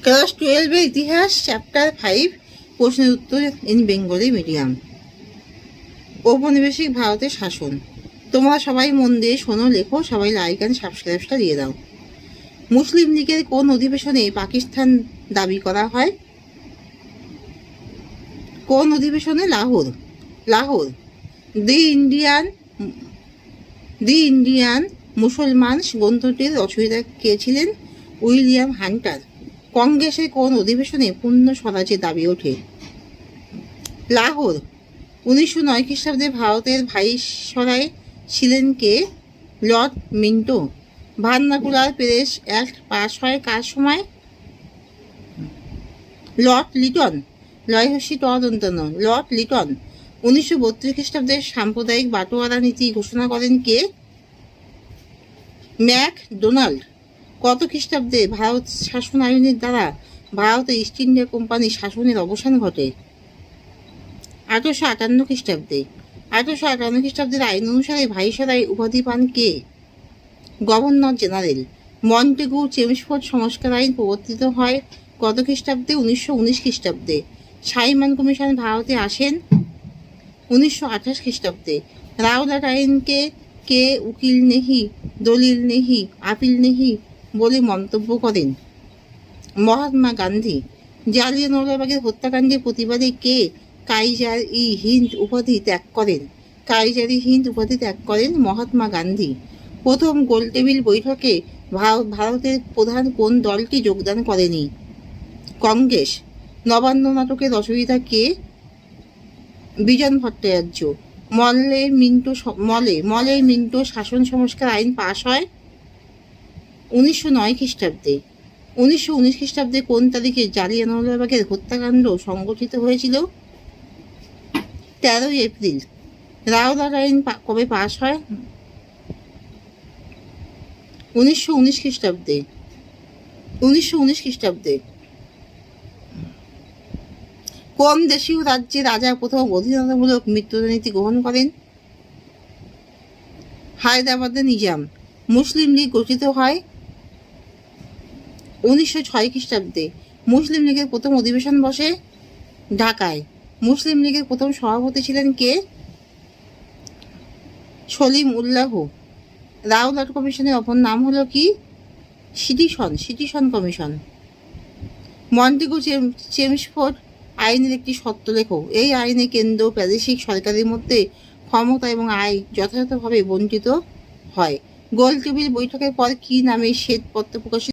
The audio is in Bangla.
ক্লাস 12 ইতিহাস চ্যাপ্টার 5 প্রশ্নের উত্তর ইন বেঙ্গলি মিডিয়াম। ঔপনিবেশিক ভারতের শাসন। তোমরা সবাই মন দিয়ে শোনো, লেখো, সবাই লাইক অ্যান্ড সাবস্ক্রাইবটা দিয়ে দাও। মুসলিম লীগের কোন অধিবেশনে পাকিস্তান দাবি করা হয়? কোন অধিবেশনে? লাহোর। দি ইন্ডিয়ান মুসলমান গ্রন্থটির রচয়িতা কে ছিলেন? William Hunter. কংগ্রেসের কোন অধিবেশনে পূর্ণ স্বরাজের দাবি ওঠে? লাহোর। 1909 খ্রিস্টাব্দে ভারতের ভাইসরয় ছিলেন কে? Lord Minto. Vernacular press act pass হয় কার সময়? লর্ড লিটন। লর্ড লিটন। 1932 খ্রিস্টাব্দে সাম্প্রদায়িক বাটোয়ারা নীতি ঘোষণা করেন কে? ম্যাকডোনাল্ড। কত খ্রিস্টাব্দে ভারত শাসন আইনের দ্বারা ভারতের ইস্ট ইন্ডিয়া কোম্পানি শাসনের অবসান ঘটে? 1858 খ্রিস্টাব্দে। 1858 খ্রিস্টাব্দের আইন অনুসারে ভাইসরয় উপাধি পান কে? Governor general. মন্টেগু চেমসফোর্ড সংস্কার আইন প্রবর্তিত হয় কত খ্রিস্টাব্দে? 1919 খ্রিস্টাব্দে। সাইমন কমিশন ভারতে আসেন 1928 খ্রিস্টাব্দে। রাওলাট আইনকে কে উকিল নেহি, দলিল নেহি, আপিল নেহি বলে মন্তব্য করেন? মহাত্মা গান্ধী। জালিয়ানওয়ালাবাগের হত্যাকাণ্ডের প্রতিবাদে কে কাইজার-ই-হিন্দ উপাধি ত্যাগ করেন? মহাত্মা গান্ধী। প্রথম গোলটেবিল বৈঠকে ভারতের প্রধান কোন দলটি যোগদান করেনি? কংগ্রেস। নবান্ন নাটকের রচয়িতা কে? বিজন ভট্টাচার্য। মলে মিন্টো শাসন সংস্কার আইন পাশ হয় 1909 খ্রিস্টাব্দে। 1919 খ্রিস্টাব্দে কোন তারিখে জালিয়ানওয়ালাবাগের হত্যাকাণ্ড সংগঠিত হয়েছিল? 13 এপ্রিল। রাওলাট আইন কবে পাশ হয়? 1919 খ্রিস্টাব্দে। 1919 খ্রিস্টাব্দে। কোন দেশীয় রাজ্যে রাজা প্রথম অধীনতামূলক মৃত্যুনীতি গ্রহণ করেন? হায়দ্রাবাদের নিজাম। মুসলিম লীগ গঠিত হয় 1906 খ্রিস্টাব্দে। মুসলিম লীগের প্রথম অধিবেশন বসে ঢাকায়। মুসলিম লীগের প্রথম সভাপতি ছিলেন কে? সলিম উল্লাহ। রাওলাট কমিশনের অপর নাম হলো কি? সিটিশন কমিশন। মন্টেগু চেমসফোর্ড আইনের একটি শর্ত লেখো। এই আইনে কেন্দ্র ও প্রাদেশিক সরকারের মধ্যে ক্ষমতা এবং আয় যথাযথভাবে বণ্টিত হয়। গোলটেবিল বৈঠকের পর কি নামে শ্বেতপত্র প্রকাশিত